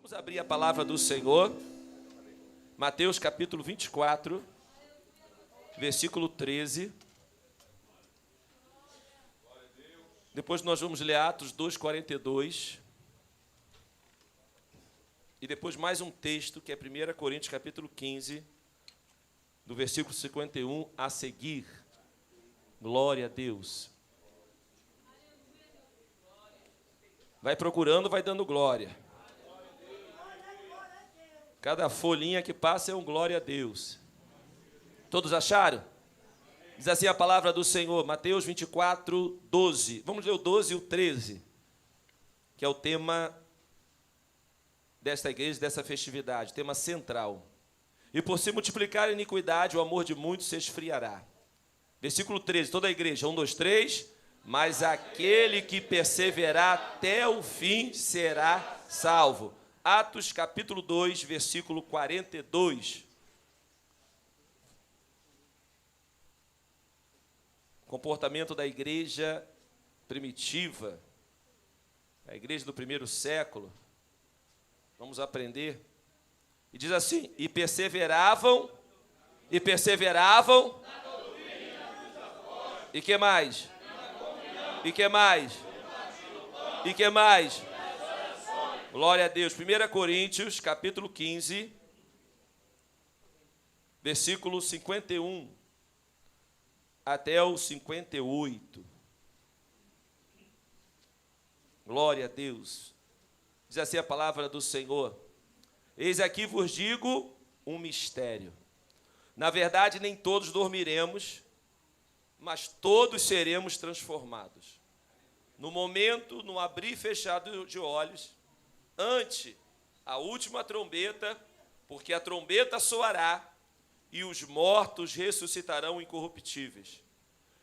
Vamos abrir a palavra do Senhor, Mateus capítulo 24, versículo 13. Depois nós vamos ler Atos 2:42. E depois mais um texto, que é 1 Coríntios capítulo 15, do versículo 51 a seguir. Glória a Deus. Vai procurando, vai dando glória. Cada folhinha que passa é um glória a Deus. Todos acharam? Diz assim a palavra do Senhor, Mateus 24, 12. Vamos ler o 12 e o 13, que é o tema desta igreja, dessa festividade, tema central. E por se multiplicar a iniquidade, o amor de muitos se esfriará. Versículo 13, toda a igreja, 1, 2, 3. Mas aquele que perseverar até o fim será salvo. Atos capítulo 2, versículo 42. Comportamento da igreja primitiva, a igreja do primeiro século. Vamos aprender. E diz assim: e perseveravam. E que mais? E que mais? E que mais? Glória a Deus. 1 Coríntios, capítulo 15, versículo 51 até o 58. Glória a Deus. Diz assim a palavra do Senhor: eis aqui vos digo um mistério. Na verdade, nem todos dormiremos, mas todos seremos transformados. No momento, no abrir e fechar de olhos, ante a última trombeta, porque a trombeta soará e os mortos ressuscitarão incorruptíveis.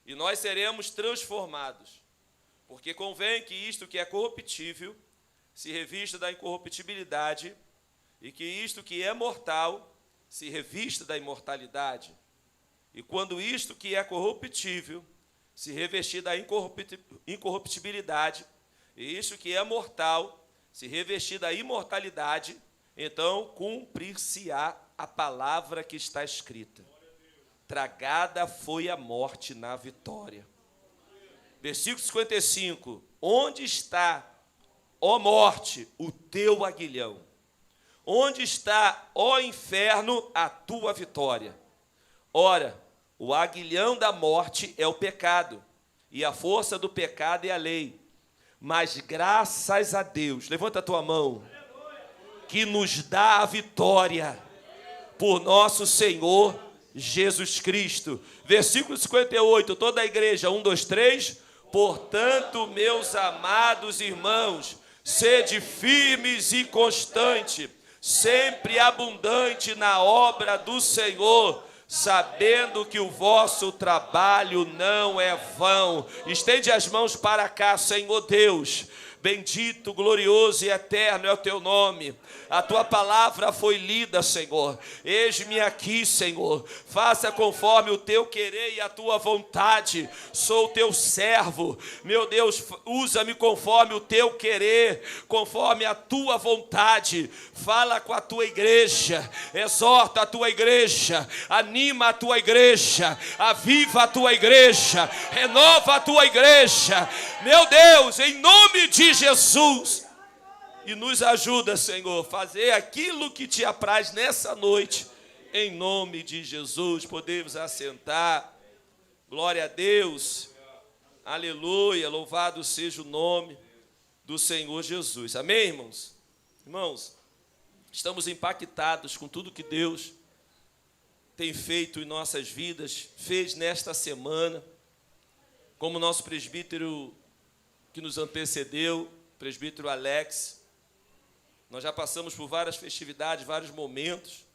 E nós seremos transformados, porque convém que isto que é corruptível se revista da incorruptibilidade e que isto que é mortal se revista da imortalidade. E quando isto que é corruptível se revestir da incorruptibilidade, e isto que é mortal se revestir da imortalidade, então cumprir-se-á a palavra que está escrita: tragada foi a morte na vitória. Versículo 55. Onde está, ó morte, o teu aguilhão? Onde está, ó inferno, a tua vitória? Ora, o aguilhão da morte é o pecado, e a força do pecado é a lei. Mas graças a Deus, levanta a tua mão, que nos dá a vitória por nosso Senhor Jesus Cristo. Versículo 58, toda a igreja, 1, 2, 3. Portanto, meus amados irmãos, sede firmes e constantes, sempre abundante na obra do Senhor, sabendo que o vosso trabalho não é vão. Estende as mãos para cá, Senhor Deus. Bendito, glorioso e eterno é o teu nome. A tua palavra foi lida, Senhor. Eis-me aqui, Senhor. Faça conforme o teu querer e a tua vontade. Sou teu servo. Meu Deus, usa-me conforme o teu querer, conforme a tua vontade. Fala com a tua igreja. Exorta a tua igreja. Anima a tua igreja. Aviva a tua igreja. Renova a tua igreja. Meu Deus, em nome de Jesus, e nos ajuda, Senhor, fazer aquilo que te apraz nessa noite, em nome de Jesus. Podemos assentar. Glória a Deus, aleluia, louvado seja o nome do Senhor Jesus. Amém, irmãos? Irmãos, estamos impactados com tudo que Deus tem feito em nossas vidas, fez nesta semana, como nosso presbítero que nos antecedeu, presbítero Alex. Nós já passamos por várias festividades, vários momentos,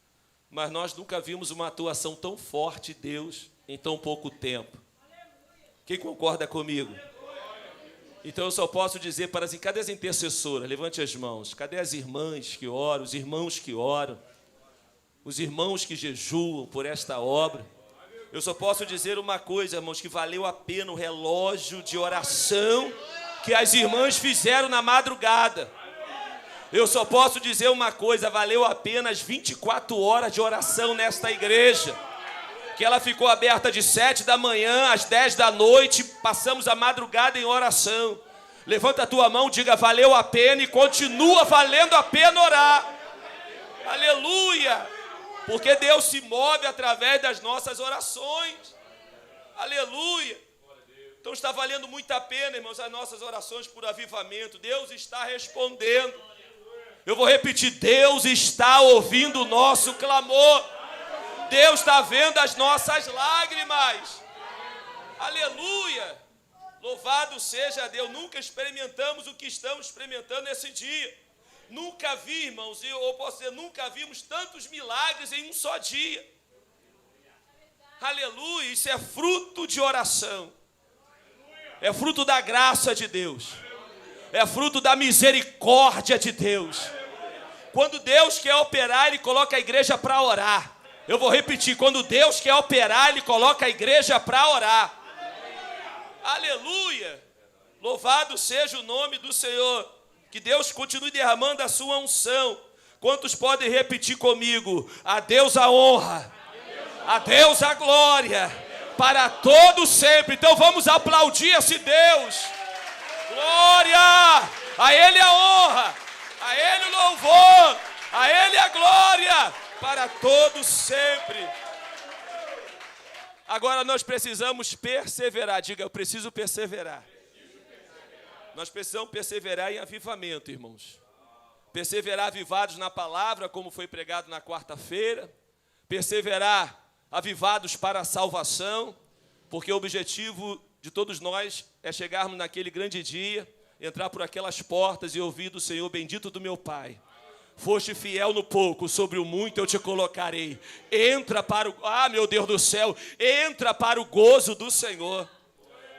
mas nós nunca vimos uma atuação tão forte de Deus em tão pouco tempo. Quem concorda comigo? Então eu só posso dizer para as... Cadê as intercessoras? Levante as mãos. Cadê as irmãs que oram, os irmãos que oram, os irmãos que jejuam por esta obra? Eu só posso dizer uma coisa, irmãos, que valeu a pena o relógio de oração que as irmãs fizeram na madrugada. Eu só posso dizer uma coisa, valeu a pena as 24 horas de oração nesta igreja. Que ela ficou aberta de 7 da manhã às 10 da noite, passamos a madrugada em oração. Levanta a tua mão, diga valeu a pena e continua valendo a pena orar. Aleluia! Porque Deus se move através das nossas orações. Aleluia! Então está valendo muito a pena, irmãos, as nossas orações por avivamento. Deus está respondendo. Eu vou repetir, Deus está ouvindo o nosso clamor. Deus está vendo as nossas lágrimas. Aleluia! Louvado seja Deus. Nunca experimentamos o que estamos experimentando nesse dia. Nunca vi, irmãos, ou posso dizer, nunca vimos tantos milagres em um só dia. Aleluia! Isso é fruto de oração. É fruto da graça de Deus. É fruto da misericórdia de Deus. Quando Deus quer operar, Ele coloca a igreja para orar. Eu vou repetir, quando Deus quer operar, Ele coloca a igreja para orar. Aleluia! Louvado seja o nome do Senhor. Que Deus continue derramando a sua unção. Quantos podem repetir comigo? A Deus a honra, a Deus a glória, para todo sempre. Então vamos aplaudir esse Deus. Glória! A Ele a honra, a Ele o louvor, a Ele a glória, para todos sempre. Agora nós precisamos perseverar. Diga, eu preciso perseverar. Nós precisamos perseverar em avivamento, irmãos. Perseverar avivados na palavra, como foi pregado na quarta-feira. Perseverar avivados para a salvação, porque o objetivo de todos nós é chegarmos naquele grande dia, entrar por aquelas portas e ouvir do Senhor: bendito do meu Pai. Foste fiel no pouco, sobre o muito eu te colocarei. Entra para o... meu Deus do céu, entra para o gozo do Senhor.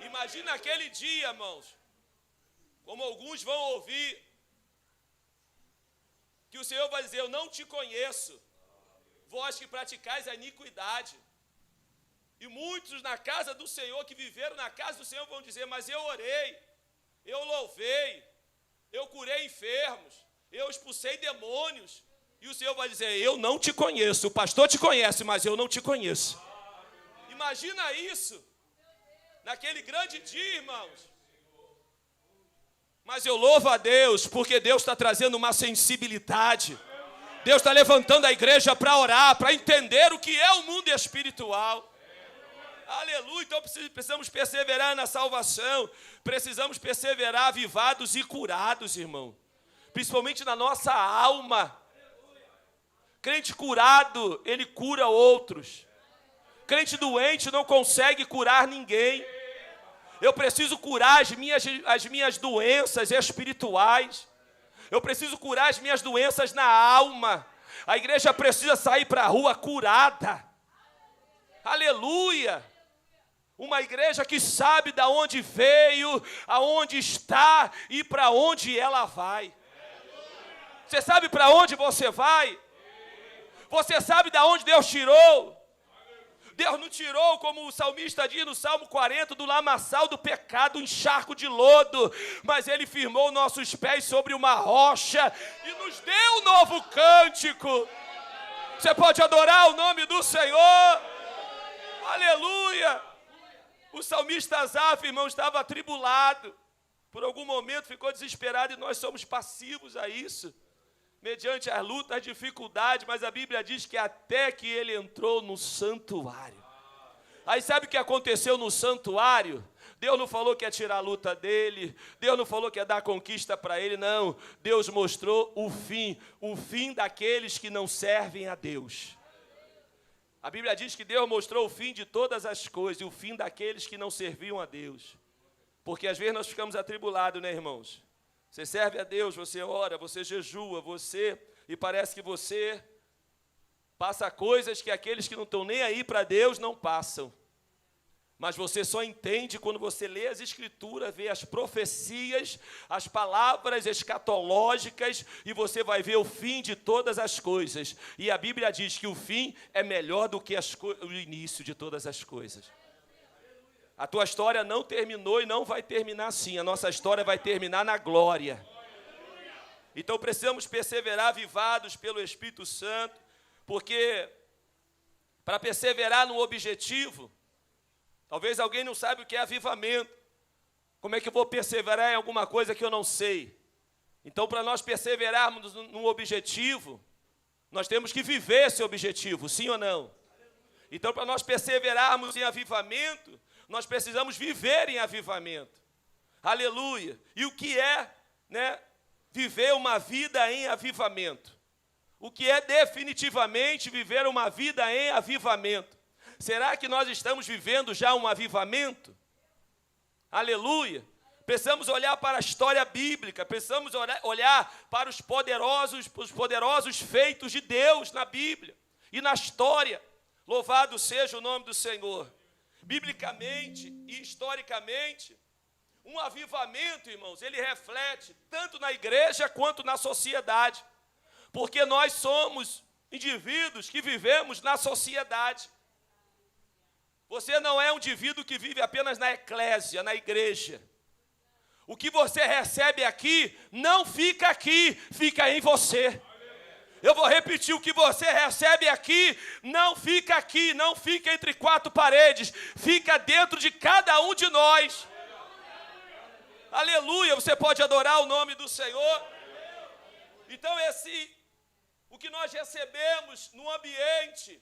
Imagina aquele dia, irmãos, como alguns vão ouvir, que o Senhor vai dizer: eu não te conheço, vós que praticais a iniquidade. E muitos na casa do Senhor, que viveram na casa do Senhor, vão dizer: mas eu orei, eu louvei, eu curei enfermos, eu expulsei demônios. E o Senhor vai dizer: eu não te conheço. O pastor te conhece, mas eu não te conheço. Imagina isso, naquele grande dia, irmãos. Mas eu louvo a Deus, porque Deus está trazendo uma sensibilidade. Deus está levantando a igreja para orar, para entender o que é o mundo espiritual. Aleluia! Então precisamos perseverar na salvação. Precisamos perseverar avivados e curados, irmão. Principalmente na nossa alma. Crente curado, ele cura outros. Crente doente não consegue curar ninguém. Eu preciso curar as minhas doenças espirituais. Eu preciso curar as minhas doenças na alma. A igreja precisa sair para a rua curada. Aleluia! Uma igreja que sabe de onde veio, aonde está e para onde ela vai. Você sabe para onde você vai? Você sabe de onde Deus tirou? Deus não tirou, como o salmista diz no Salmo 40, do lamaçal do pecado, um encharco de lodo, mas Ele firmou nossos pés sobre uma rocha e nos deu um novo cântico. Você pode adorar o nome do Senhor? Aleluia! O salmista Asaf, irmão, estava atribulado. Por algum momento ficou desesperado e nós somos passivos a isso. Mediante as lutas, as dificuldades, mas a Bíblia diz que até que ele entrou no santuário. Aí sabe o que aconteceu no santuário? Deus não falou que ia tirar a luta dele, Deus não falou que ia dar conquista para ele, não. Deus mostrou o fim daqueles que não servem a Deus. A Bíblia diz que Deus mostrou o fim de todas as coisas e o fim daqueles que não serviam a Deus. Porque às vezes nós ficamos atribulados, né, irmãos? Você serve a Deus, você ora, você jejua, e parece que você passa coisas que aqueles que não estão nem aí para Deus não passam. Mas você só entende quando você lê as Escrituras, vê as profecias, as palavras escatológicas, e você vai ver o fim de todas as coisas. E a Bíblia diz que o fim é melhor do que o início de todas as coisas. A tua história não terminou e não vai terminar assim. A nossa história vai terminar na glória. Então precisamos perseverar avivados pelo Espírito Santo, porque para perseverar no objetivo, talvez alguém não saiba o que é avivamento. Como é que eu vou perseverar em alguma coisa que eu não sei? Então, para nós perseverarmos no objetivo, nós temos que viver esse objetivo, sim ou não? Então, para nós perseverarmos em avivamento, nós precisamos viver em avivamento. Aleluia! E o que é, viver uma vida em avivamento? O que é definitivamente viver uma vida em avivamento? Será que nós estamos vivendo já um avivamento? Aleluia! Precisamos olhar para a história bíblica, precisamos olhar para os poderosos feitos de Deus na Bíblia e na história. Louvado seja o nome do Senhor. Biblicamente e historicamente, um avivamento, irmãos, ele reflete tanto na igreja quanto na sociedade, porque nós somos indivíduos que vivemos na sociedade. Você não é um indivíduo que vive apenas na eclésia, na igreja. O que você recebe aqui, não fica aqui, fica em você. Eu vou repetir, o que você recebe aqui, não fica aqui, não fica entre quatro paredes, fica dentro de cada um de nós. Aleluia, você pode adorar o nome do Senhor. Então o que nós recebemos no ambiente,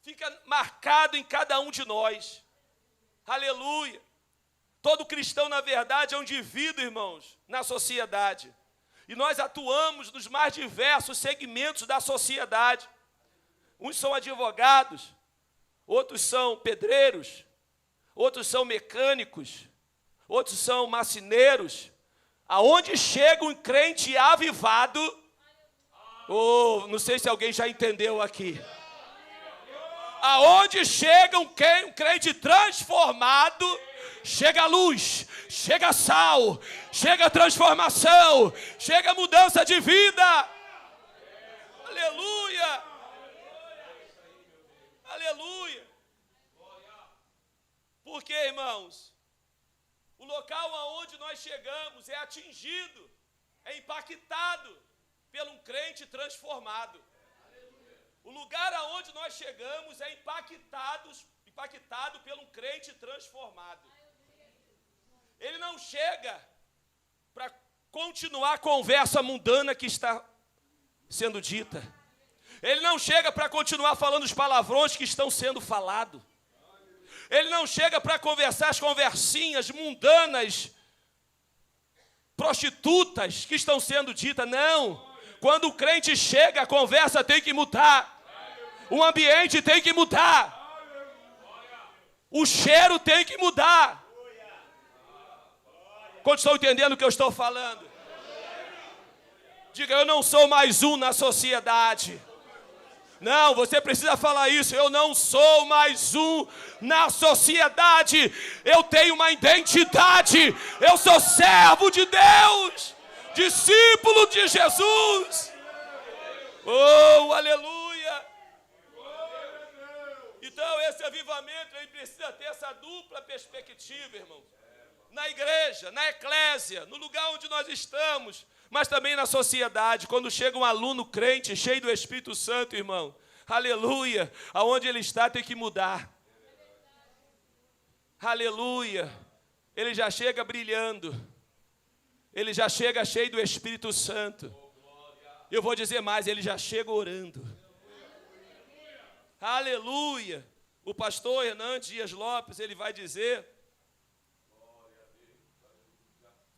fica marcado em cada um de nós. Aleluia. Todo cristão, na verdade, é um indivíduo, irmãos, na sociedade. E nós atuamos nos mais diversos segmentos da sociedade. Uns são advogados, outros são pedreiros, outros são mecânicos, outros são marceneiros. Aonde chega um crente avivado, não sei se alguém já entendeu aqui. Aonde chega um crente transformado, chega a luz, chega sal, chega transformação, chega mudança de vida. Aleluia! Aleluia! Porque, irmãos, o local aonde nós chegamos é atingido, é impactado por um crente transformado. O lugar aonde nós chegamos é impactado por um crente transformado. Ele não chega para continuar a conversa mundana que está sendo dita. Ele não chega para continuar falando os palavrões que estão sendo falados. Ele não chega para conversar as conversinhas mundanas, prostitutas que estão sendo ditas. Não. Quando o crente chega, a conversa tem que mudar. O ambiente tem que mudar. O cheiro tem que mudar. Quantos estão entendendo o que eu estou falando? Diga, eu não sou mais um na sociedade. Não, você precisa falar isso. Eu não sou mais um na sociedade. Eu tenho uma identidade. Eu sou servo de Deus, discípulo de Jesus. Oh, aleluia. Então, esse avivamento, ele precisa ter essa dupla perspectiva, irmão. Na igreja, na eclésia, no lugar onde nós estamos, mas também na sociedade. Quando chega um aluno crente, cheio do Espírito Santo, irmão, aleluia, aonde ele está tem que mudar. Aleluia, ele já chega brilhando, ele já chega cheio do Espírito Santo. Eu vou dizer mais, ele já chega orando. Aleluia. O pastor Hernandes Dias Lopes, ele vai dizer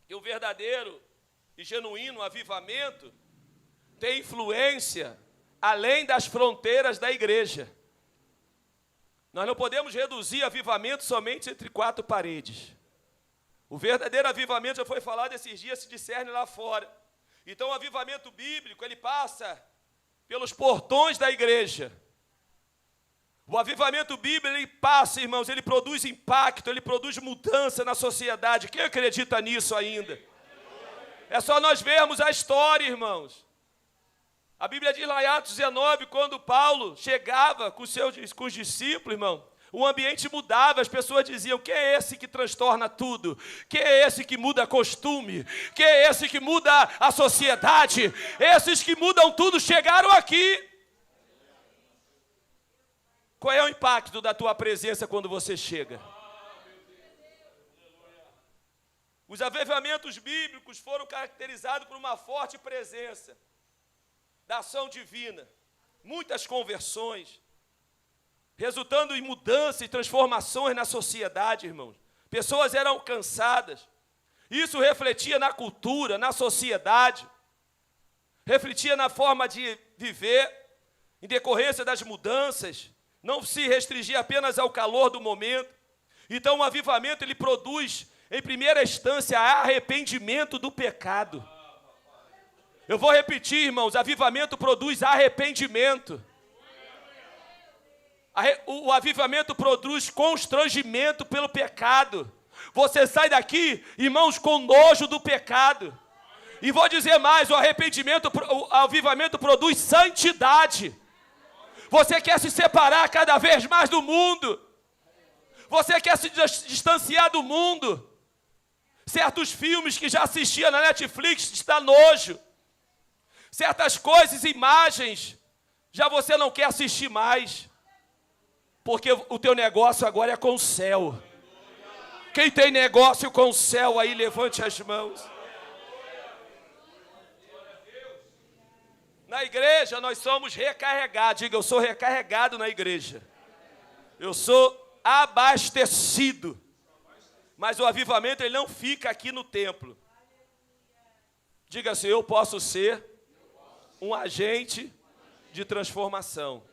que o verdadeiro e genuíno avivamento tem influência além das fronteiras da igreja. Nós não podemos reduzir avivamento somente entre quatro paredes. O verdadeiro avivamento, já foi falado esses dias, se discerne lá fora. Então o avivamento bíblico, ele passa pelos portões da igreja. O avivamento bíblico, ele passa, irmãos, ele produz impacto, ele produz mudança na sociedade. Quem acredita nisso ainda? É só nós vermos a história, irmãos. A Bíblia diz lá em Atos 19, quando Paulo chegava com os discípulos, irmão, O ambiente mudava, as pessoas diziam: quem é esse que transtorna tudo? Quem é esse que muda costume? Quem é esse que muda a sociedade? Esses que mudam tudo chegaram aqui. Qual é o impacto da tua presença quando você chega? Os avivamentos bíblicos foram caracterizados por uma forte presença da ação divina. Muitas conversões, resultando em mudanças e transformações na sociedade, irmãos. Pessoas eram alcançadas. Isso refletia na cultura, na sociedade. Refletia na forma de viver, em decorrência das mudanças. Não se restringia apenas ao calor do momento. Então, o avivamento, ele produz, em primeira instância, arrependimento do pecado. Eu vou repetir, irmãos, avivamento produz arrependimento. O avivamento produz constrangimento pelo pecado. Você sai daqui, irmãos, com nojo do pecado. E vou dizer mais, o avivamento produz santidade. Você quer se separar cada vez mais do mundo. Você quer se distanciar do mundo. Certos filmes que já assistia na Netflix te dá nojo. Certas coisas, imagens, já você não quer assistir mais. Porque o teu negócio agora é com o céu. Quem tem negócio com o céu aí, levante as mãos. Na igreja nós somos recarregados. Diga, eu sou recarregado na igreja. Eu sou abastecido. Mas o avivamento, ele não fica aqui no templo. Diga assim, eu posso ser um agente de transformação.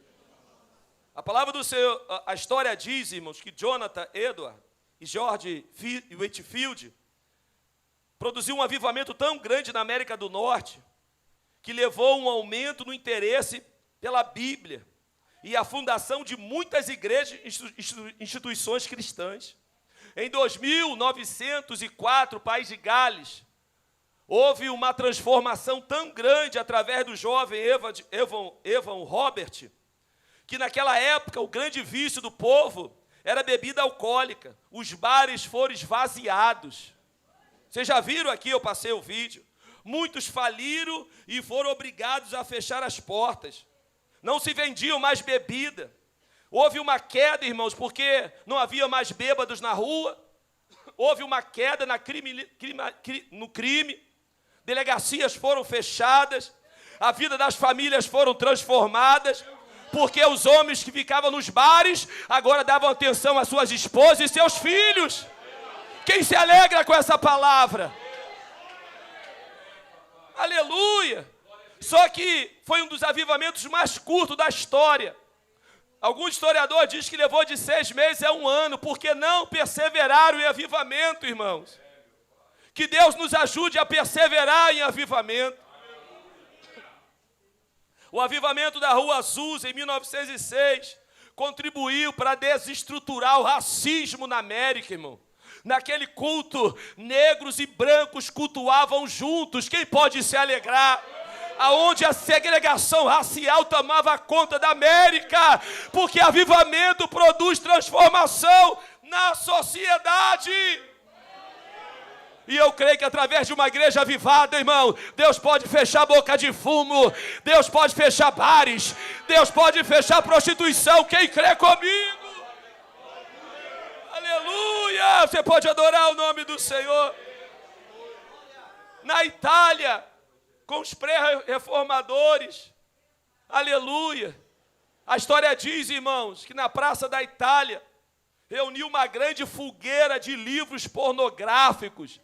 A palavra do Senhor, a história diz, irmãos, que Jonathan Edwards e George Whitefield produziu um avivamento tão grande na América do Norte que levou a um aumento no interesse pela Bíblia e a fundação de muitas igrejas e instituições cristãs. Em 2904, país de Gales, houve uma transformação tão grande através do jovem Evan Robert, que naquela época o grande vício do povo era bebida alcoólica. Os bares foram esvaziados. Vocês já viram aqui, eu passei o vídeo. Muitos faliram e foram obrigados a fechar as portas. Não se vendiam mais bebida. Houve uma queda, irmãos, porque não havia mais bêbados na rua. Houve uma queda no crime. Delegacias foram fechadas. A vida das famílias foram transformadas. Porque os homens que ficavam nos bares agora davam atenção às suas esposas e seus filhos. Quem se alegra com essa palavra? Aleluia! Só que foi um dos avivamentos mais curtos da história. Algum historiador diz que levou de 6 meses a 1 ano, porque não perseveraram em avivamento, irmãos. Que Deus nos ajude a perseverar em avivamento. O avivamento da Rua Azusa, em 1906, contribuiu para desestruturar o racismo na América, irmão. Naquele culto, negros e brancos cultuavam juntos. Quem pode se alegrar? Aonde a segregação racial tomava conta da América, porque avivamento produz transformação na sociedade. E eu creio que através de uma igreja avivada, irmão, Deus pode fechar a boca de fumo, Deus pode fechar bares, Deus pode fechar prostituição. Quem crê comigo? Aleluia! Você pode adorar o nome do Senhor. Na Itália, com os pré-reformadores, aleluia. A história diz, irmãos, que na praça da Itália reuniu uma grande fogueira de livros pornográficos.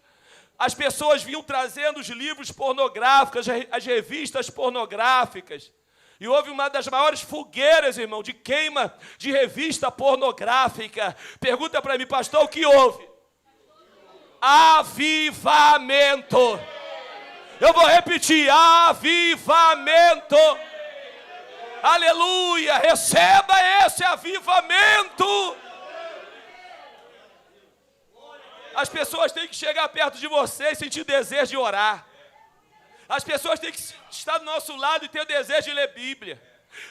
As pessoas vinham trazendo os livros pornográficos, as revistas pornográficas. E houve uma das maiores fogueiras, irmão, de queima de revista pornográfica. Pergunta para mim, pastor, o que houve? Avivamento. Eu vou repetir, avivamento. Aleluia, receba esse avivamento. As pessoas têm que chegar perto de você e sentir desejo de orar. As pessoas têm que estar do nosso lado e ter desejo de ler Bíblia.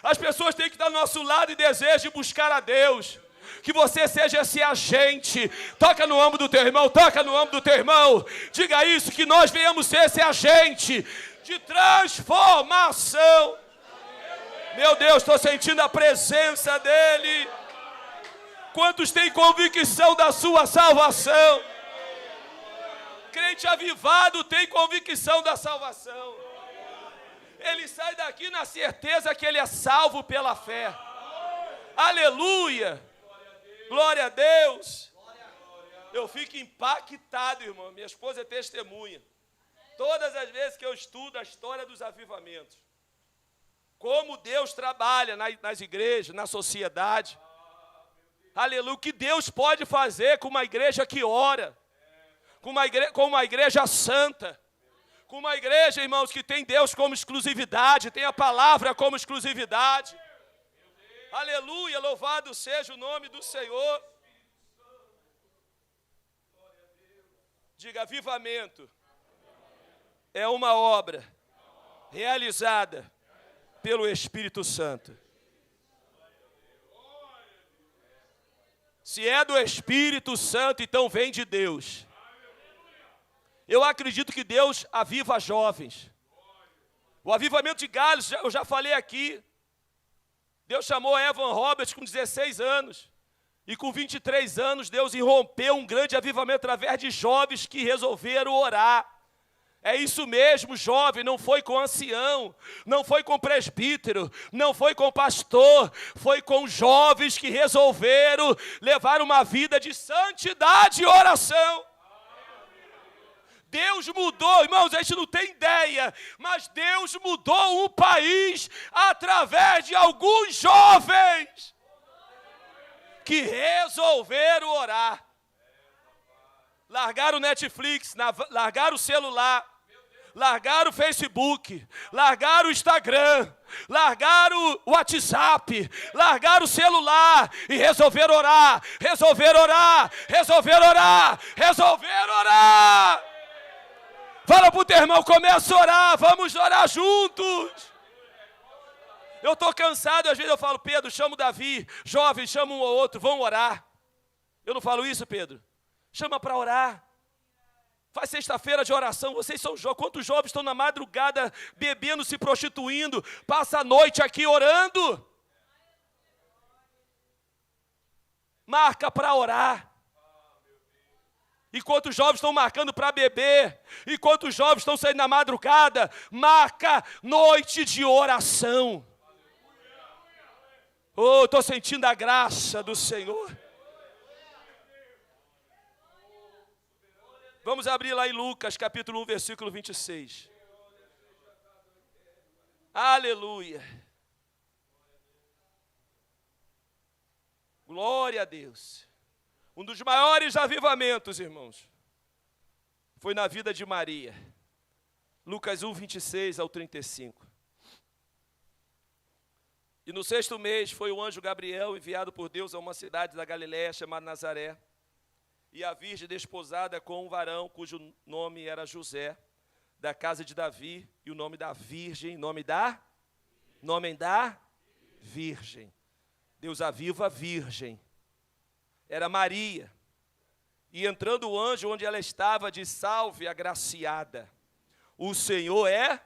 As pessoas têm que estar do nosso lado e desejo de buscar a Deus. Que você seja esse agente. Toca no ombro do teu irmão, toca no ombro do teu irmão. Diga isso, que nós venhamos ser esse agente de transformação. Meu Deus, estou sentindo a presença dEle. Quantos têm convicção da sua salvação? Crente avivado tem convicção da salvação. Ele sai daqui na certeza que ele é salvo pela fé. Aleluia! Glória a Deus! Eu fico impactado, irmão. Minha esposa é testemunha. Todas as vezes que eu estudo a história dos avivamentos, como Deus trabalha nas igrejas, na sociedade. Aleluia, o que Deus pode fazer com uma igreja que ora, com uma igreja santa, com uma igreja, irmãos, que tem Deus como exclusividade, tem a palavra como exclusividade. Aleluia, louvado seja o nome do Senhor. Diga, avivamento é uma obra realizada pelo Espírito Santo. Se é do Espírito Santo, então vem de Deus. Eu acredito que Deus aviva jovens. O avivamento de Galhos, eu já falei aqui. Deus chamou Evan Roberts com 16 anos. E com 23 anos, Deus irrompeu um grande avivamento através de jovens que resolveram orar. É isso mesmo, jovem, não foi com ancião, não foi com presbítero, não foi com pastor, foi com jovens que resolveram levar uma vida de santidade e oração. Deus mudou, irmãos, a gente não tem ideia, mas Deus mudou um país através de alguns jovens que resolveram orar. Largaram o Netflix, largaram o celular, largaram o Facebook, largaram o Instagram, largaram o WhatsApp, largaram o celular e resolveram orar, resolveram orar, resolveram orar, resolveram orar. Fala para o teu irmão, começa a orar, vamos orar juntos. Eu estou cansado, às vezes eu falo, Pedro, chama o Davi, jovens, chama um ou outro, vão orar. Eu não falo isso, Pedro? Chama para orar. Faz sexta-feira de oração. Vocês são jovens. Quantos jovens estão na madrugada bebendo, se prostituindo? Passa a noite aqui orando. Marca para orar. Enquanto os jovens estão marcando para beber, enquanto os jovens estão saindo na madrugada, marca noite de oração. Oh, estou sentindo a graça do Senhor. Vamos abrir lá em Lucas, capítulo 1, versículo 26. Aleluia. Glória a Deus. Um dos maiores avivamentos, irmãos, foi na vida de Maria. Lucas 1, 26 ao 35. E no 6º mês foi o anjo Gabriel enviado por Deus a uma cidade da Galiléia chamada Nazaré. E a virgem desposada com um varão cujo nome era José, da casa de Davi, e o nome da virgem, nome da virgem. Deus aviva a virgem. Era Maria. E entrando o anjo onde ela estava, disse, salve, agraciada. O Senhor é,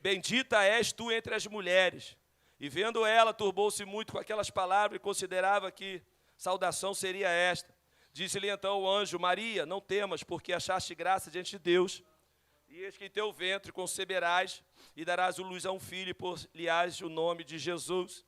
bendita és tu entre as mulheres. E vendo ela, turbou-se muito com aquelas palavras e considerava que saudação seria esta. Disse-lhe então o anjo, Maria, não temas, porque achaste graça diante de Deus. E eis que em teu ventre conceberás, e darás luz a um filho, e por-lhe-ás o nome de Jesus.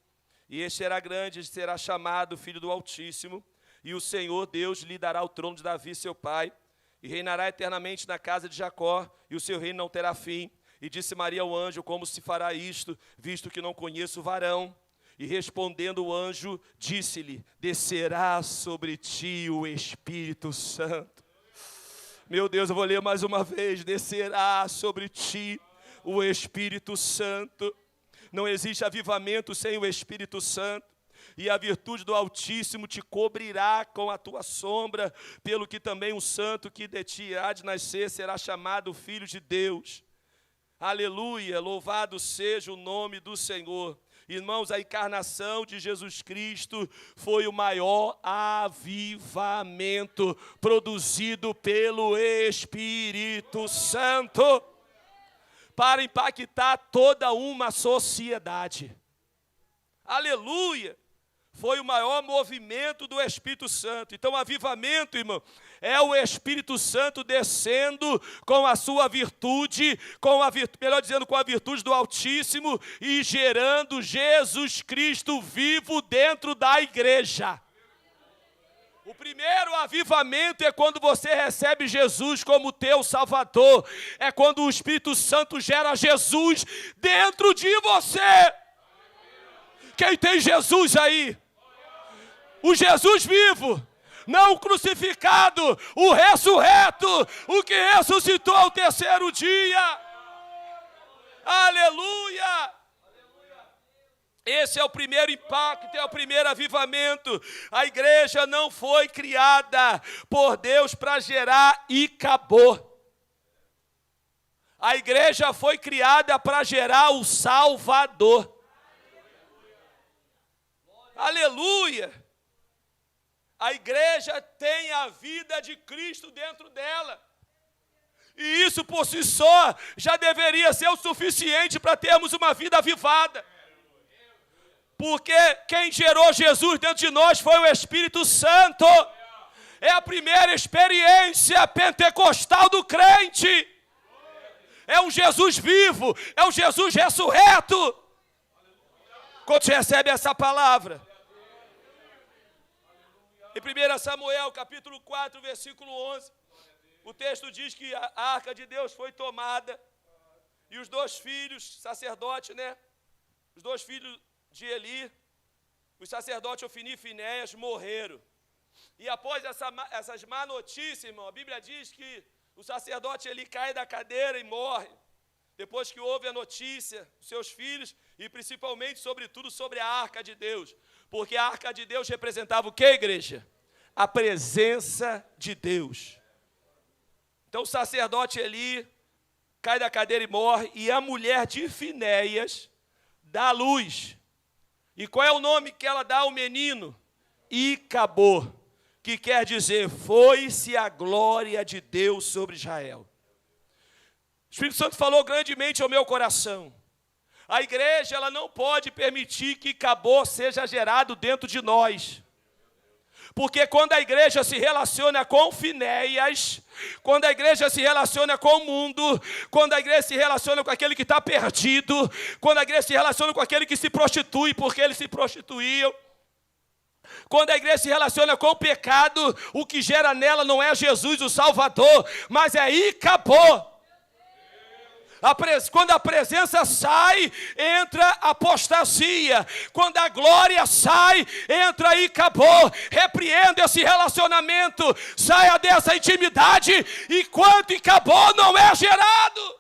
E este será grande, e será chamado Filho do Altíssimo. E o Senhor Deus lhe dará o trono de Davi, seu pai, e reinará eternamente na casa de Jacó, e o seu reino não terá fim. E disse Maria ao anjo, como se fará isto, visto que não conheço o varão? E respondendo o anjo, disse-lhe, descerá sobre ti o Espírito Santo. Meu Deus, eu vou ler mais uma vez. Descerá sobre ti o Espírito Santo. Não existe avivamento sem o Espírito Santo. E a virtude do Altíssimo te cobrirá com a tua sombra, pelo que também o santo que de ti há de nascer será chamado Filho de Deus. Aleluia, louvado seja o nome do Senhor. Irmãos, a encarnação de Jesus Cristo foi o maior avivamento produzido pelo Espírito Santo para impactar toda uma sociedade. Aleluia! Foi o maior movimento do Espírito Santo. Então, avivamento, irmão, é o Espírito Santo descendo com a sua virtude, melhor dizendo, com a virtude do Altíssimo e gerando Jesus Cristo vivo dentro da igreja. O primeiro avivamento é quando você recebe Jesus como teu Salvador. É quando o Espírito Santo gera Jesus dentro de você. Quem tem Jesus aí? O Jesus vivo, não o crucificado, o ressurreto, o que ressuscitou ao terceiro dia. Aleluia! Esse é o primeiro impacto, é o primeiro avivamento. A igreja não foi criada por Deus para gerar e acabou. A igreja foi criada para gerar o Salvador. Aleluia! A igreja tem a vida de Cristo dentro dela. E isso por si só já deveria ser o suficiente para termos uma vida avivada. Porque quem gerou Jesus dentro de nós foi o Espírito Santo. É a primeira experiência pentecostal do crente. É um Jesus vivo, é um Jesus ressurreto. Quando você recebe essa palavra? Em 1 Samuel, capítulo 4, versículo 11, o texto diz que a arca de Deus foi tomada e os dois filhos, sacerdotes, os dois filhos de Eli, os sacerdotes Ofni e Finéias, morreram. E após essas má notícias, irmão, a Bíblia diz que o sacerdote Eli cai da cadeira e morre. Depois que houve a notícia dos seus filhos e principalmente, sobretudo, sobre a arca de Deus. Porque a arca de Deus representava o que, igreja? A presença de Deus. Então o sacerdote Eli cai da cadeira e morre, e a mulher de Finéias dá luz. E qual é o nome que ela dá ao menino? Icabô, que quer dizer, foi-se a glória de Deus sobre Israel. O Espírito Santo falou grandemente ao meu coração. A igreja, ela não pode permitir que Icabô seja gerado dentro de nós. Porque quando a igreja se relaciona com Finéias, quando a igreja se relaciona com o mundo, quando a igreja se relaciona com aquele que está perdido, quando a igreja se relaciona com aquele que se prostitui porque eles se prostituíam, quando a igreja se relaciona com o pecado, o que gera nela não é Jesus, o Salvador, mas é Icabô. Quando a presença sai, entra apostasia. Quando a glória sai, entra Icabô. Repreenda esse relacionamento, saia dessa intimidade, enquanto Icabô não é gerado.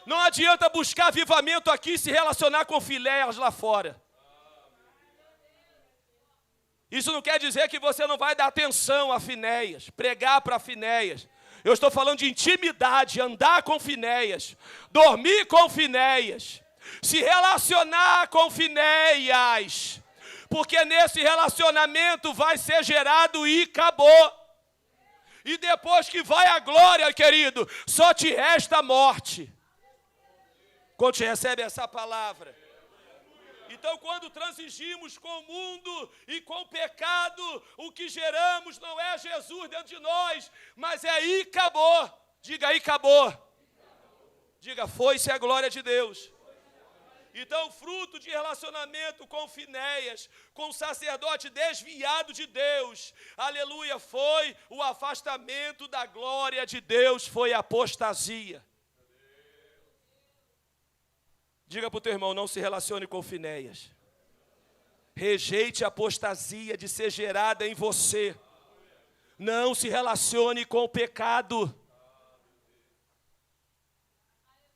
Não adianta buscar avivamento aqui e se relacionar com filéias lá fora. Isso não quer dizer que você não vai dar atenção a Finéias, pregar para Finéias. Eu estou falando de intimidade, andar com Finéias, dormir com Finéias, se relacionar com Finéias, porque nesse relacionamento vai ser gerado Icabô. E depois que vai a glória, querido, só te resta a morte. Quando te recebe essa palavra. Então, quando transigimos com o mundo e com o pecado, o que geramos não é Jesus dentro de nós, mas é Icabô. Diga Icabô. Diga, foi-se a glória de Deus. Então, fruto de relacionamento com Finéias, com o sacerdote desviado de Deus, aleluia, foi o afastamento da glória de Deus, foi a apostasia. Diga para o teu irmão, não se relacione com Finéias. Rejeite a apostasia de ser gerada em você. Não se relacione com o pecado.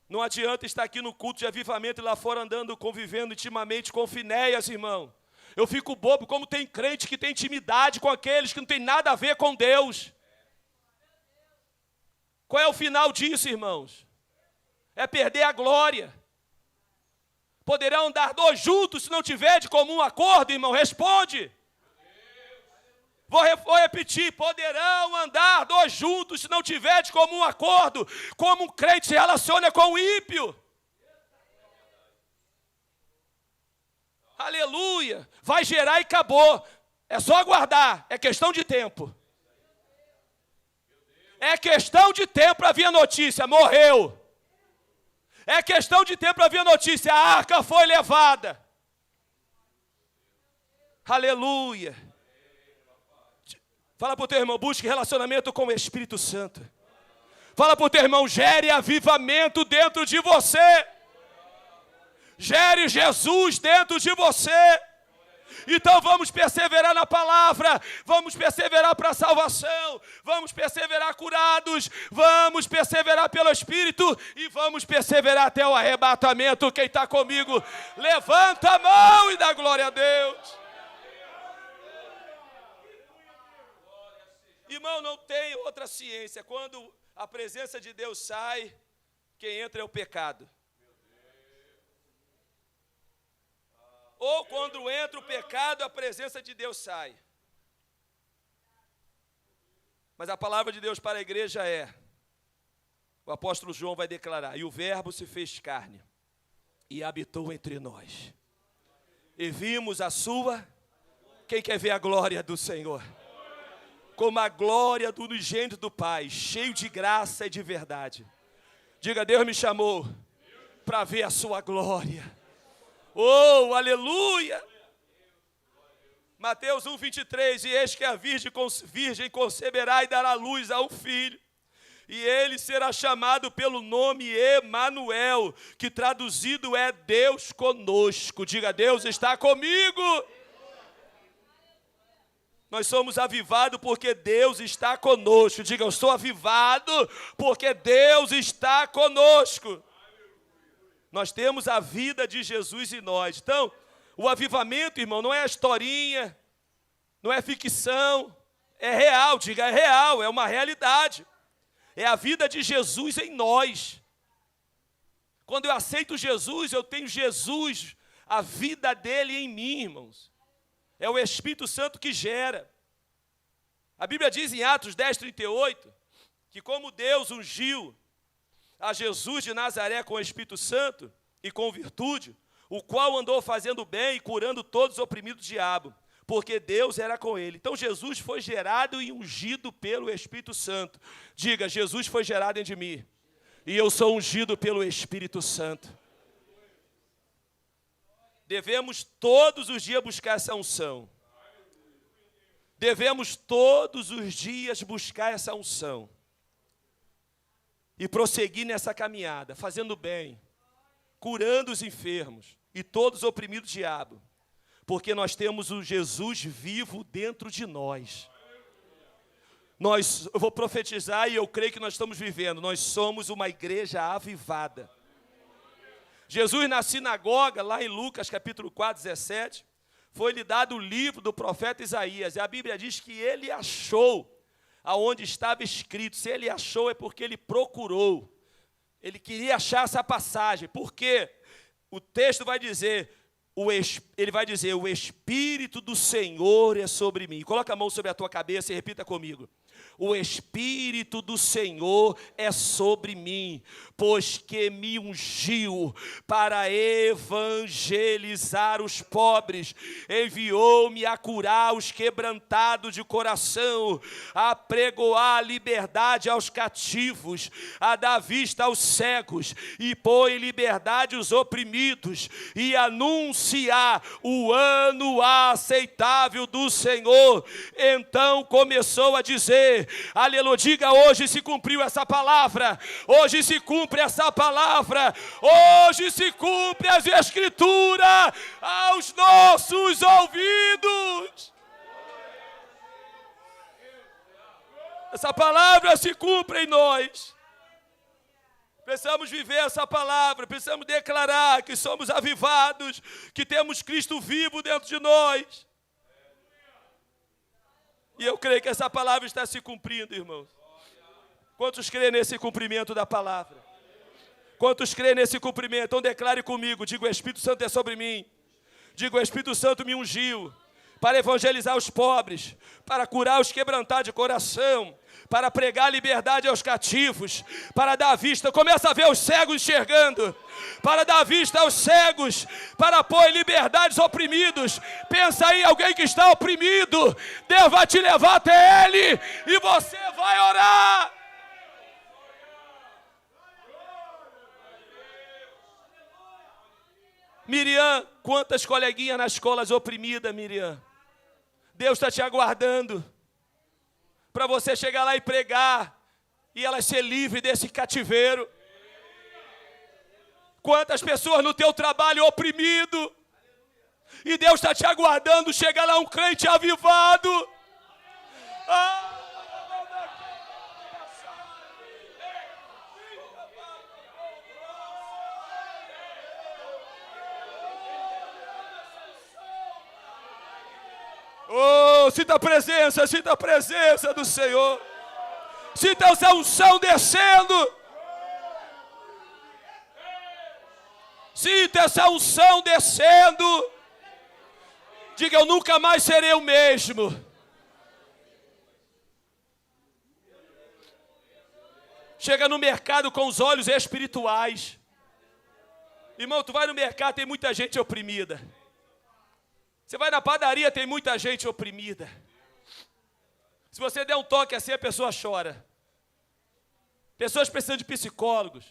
Não adianta estar aqui no culto de avivamento e lá fora andando, convivendo intimamente com Finéias, irmão. Eu fico bobo como tem crente que tem intimidade com aqueles que não tem nada a ver com Deus. Qual é o final disso, irmãos? É perder a glória. Poderão andar dois juntos se não tiver de comum acordo, irmão? Responde. Vou repetir, poderão andar dois juntos se não tiver de comum acordo, como um crente se relaciona com o ímpio. Aleluia, vai gerar e acabou, é só aguardar, é questão de tempo. É questão de tempo para vir a notícia, morreu. É questão de tempo para vir a notícia, a arca foi levada. Aleluia. Fala para o teu irmão, busque relacionamento com o Espírito Santo. Fala para o teu irmão, gere avivamento dentro de você. Gere Jesus dentro de você. Então vamos perseverar na palavra, vamos perseverar para a salvação, vamos perseverar curados, vamos perseverar pelo Espírito e vamos perseverar até o arrebatamento. Quem está comigo, levanta a mão e dá glória a Deus. Irmão, não tem outra ciência. Quando a presença de Deus sai, quem entra é o pecado. Ou quando entra o pecado, a presença de Deus sai. Mas a palavra de Deus para a igreja é, o apóstolo João vai declarar, e o verbo se fez carne e habitou entre nós. E vimos a sua, quem quer ver a glória do Senhor? Como a glória do unigênito do Pai, cheio de graça e de verdade. Diga, Deus me chamou para ver a sua glória. Oh, aleluia! Mateus 1:23, e eis que a virgem conceberá e dará luz a um filho, e ele será chamado pelo nome Emanuel, que traduzido é Deus conosco. Diga, Deus está comigo. Nós somos avivados porque Deus está conosco. Diga, eu sou avivado porque Deus está conosco. Nós temos a vida de Jesus em nós. Então, o avivamento, irmão, não é historinha, não é ficção, é real. Diga, é real, é uma realidade. É a vida de Jesus em nós. Quando eu aceito Jesus, eu tenho Jesus, a vida dele em mim, irmãos. É o Espírito Santo que gera. A Bíblia diz em Atos 10:38, que como Deus ungiu a Jesus de Nazaré com o Espírito Santo e com virtude, o qual andou fazendo bem e curando todos os oprimidos do diabo, porque Deus era com ele. Então Jesus foi gerado e ungido pelo Espírito Santo. Diga, Jesus foi gerado em mim e eu sou ungido pelo Espírito Santo. Devemos todos os dias buscar essa unção. Devemos todos os dias buscar essa unção. E prosseguir nessa caminhada, fazendo bem, curando os enfermos e todos os oprimidos do diabo. Porque nós temos o Jesus vivo dentro de nós. Eu vou profetizar e eu creio que nós estamos vivendo. Nós somos uma igreja avivada. Jesus na sinagoga, lá em Lucas capítulo 4:17, foi-lhe dado o livro do profeta Isaías. E a Bíblia diz que ele achou aonde estava escrito. Se ele achou é porque ele procurou. Ele queria achar essa passagem. Porque o texto vai dizer, ele vai dizer, o Espírito do Senhor é sobre mim. Coloca a mão sobre a tua cabeça e repita comigo. O Espírito do Senhor é sobre mim, pois que me ungiu para evangelizar os pobres, enviou-me a curar os quebrantados de coração, a pregoar a liberdade aos cativos, a dar vista aos cegos, e pôr em liberdade os oprimidos, e anunciar o ano aceitável do Senhor. Então começou a dizer, aleluia, diga, hoje se cumpriu essa palavra, hoje se cumpre essa palavra, hoje se cumpre as Escrituras aos nossos ouvidos. Essa palavra se cumpre em nós. Precisamos viver essa palavra, precisamos declarar que somos avivados, que temos Cristo vivo dentro de nós. E eu creio que essa palavra está se cumprindo, irmãos. Quantos creem nesse cumprimento da palavra? Quantos creem nesse cumprimento? Então declare comigo, diga: o Espírito Santo é sobre mim. Diga: o Espírito Santo me ungiu para evangelizar os pobres, para curar os quebrantados de coração, para pregar liberdade aos cativos, para dar vista, começa a ver os cegos enxergando, para dar vista aos cegos, para pôr em liberdade os oprimidos. Pensa aí, alguém que está oprimido, Deus vai te levar até Ele e você vai orar. Miriam, quantas coleguinhas nas escolas oprimidas, Miriam? Deus está te aguardando para você chegar lá e pregar e elas ser livres desse cativeiro. Quantas pessoas no teu trabalho oprimido e Deus está te aguardando chegar lá um crente avivado. Oh, sinta a presença do Senhor. Sinta essa unção descendo. Sinta essa unção descendo. Diga: eu nunca mais serei o mesmo. Chega no mercado com os olhos espirituais. Irmão, tu vai no mercado, tem muita gente oprimida. Você vai na padaria, tem muita gente oprimida. Se você der um toque assim, a pessoa chora. Pessoas precisando de psicólogos,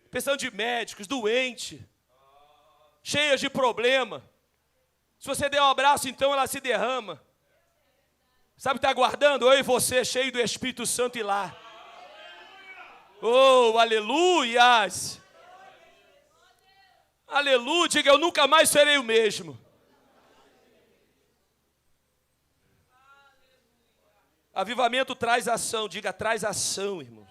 precisando de médicos, doentes, cheias de problema. Se você der um abraço, então ela se derrama. Sabe o que está aguardando? Eu e você, cheio do Espírito Santo, ir lá. Oh, aleluias! Aleluia! Diga: eu nunca mais serei o mesmo. Avivamento traz ação, diga: traz ação, irmão.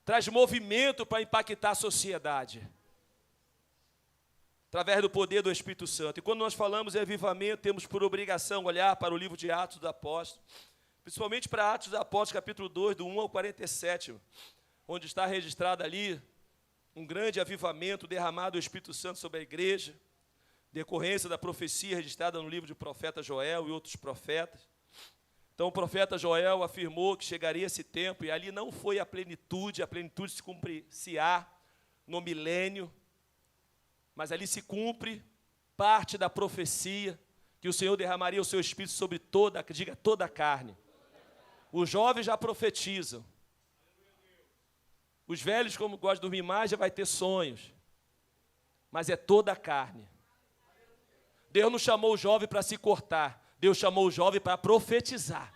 Traz movimento para impactar a sociedade. Através do poder do Espírito Santo. E quando nós falamos em avivamento, temos por obrigação olhar para o livro de Atos dos Apóstolos, principalmente para Atos dos Apóstolos, capítulo 2, do 1 ao 47, onde está registrado ali um grande avivamento derramado do Espírito Santo sobre a igreja, decorrência da profecia registrada no livro do profeta Joel e outros profetas. Então o profeta Joel afirmou que chegaria esse tempo, e ali não foi a plenitude se cumprir-se-á no milênio, mas ali se cumpre parte da profecia, que o Senhor derramaria o seu Espírito sobre toda a carne. Os jovens já profetizam. Os velhos, como gostam de dormir mais, já vai ter sonhos. Mas é toda a carne. Deus não chamou o jovem para se cortar. Deus chamou o jovem para profetizar.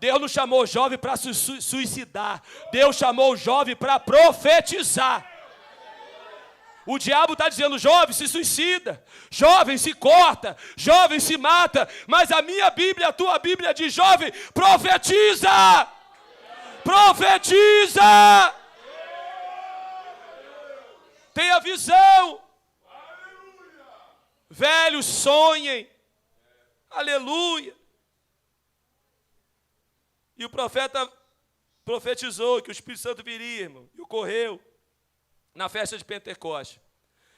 Deus não chamou o jovem para se suicidar. Deus chamou o jovem para profetizar. O diabo está dizendo: jovem se suicida, jovem se corta, jovem se mata. Mas a minha Bíblia, a tua Bíblia diz: jovem, profetiza! Profetiza! Tenha visão. Velhos sonhem. Aleluia. E o profeta profetizou que o Espírito Santo viria, irmão, e ocorreu na festa de Pentecostes.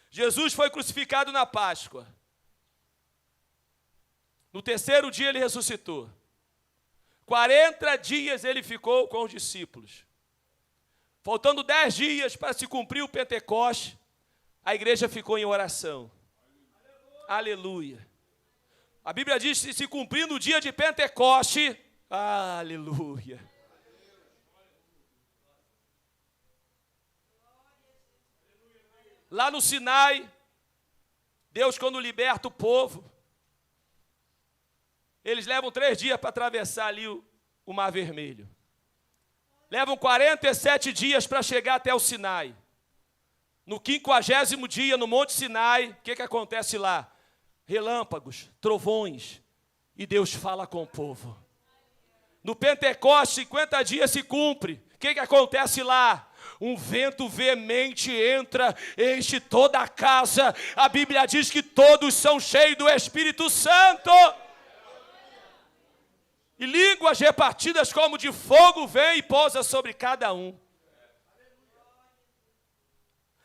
Jesus foi crucificado na Páscoa. No terceiro dia ele ressuscitou. 40 dias ele ficou com os discípulos. Faltando 10 dias para se cumprir o Pentecostes, a igreja ficou em oração. Aleluia. A Bíblia diz que se cumprir no dia de Pentecoste, aleluia. Lá no Sinai, Deus, quando liberta o povo, eles levam 3 dias para atravessar ali o Mar Vermelho. Levam 47 dias para chegar até o Sinai. No 50º dia, no Monte Sinai, o que acontece lá? Relâmpagos, trovões, e Deus fala com o povo. No Pentecostes, 50 dias se cumpre. O que acontece lá? Um vento veemente entra, enche toda a casa. A Bíblia diz que todos são cheios do Espírito Santo. E línguas repartidas como de fogo vem e pousa sobre cada um.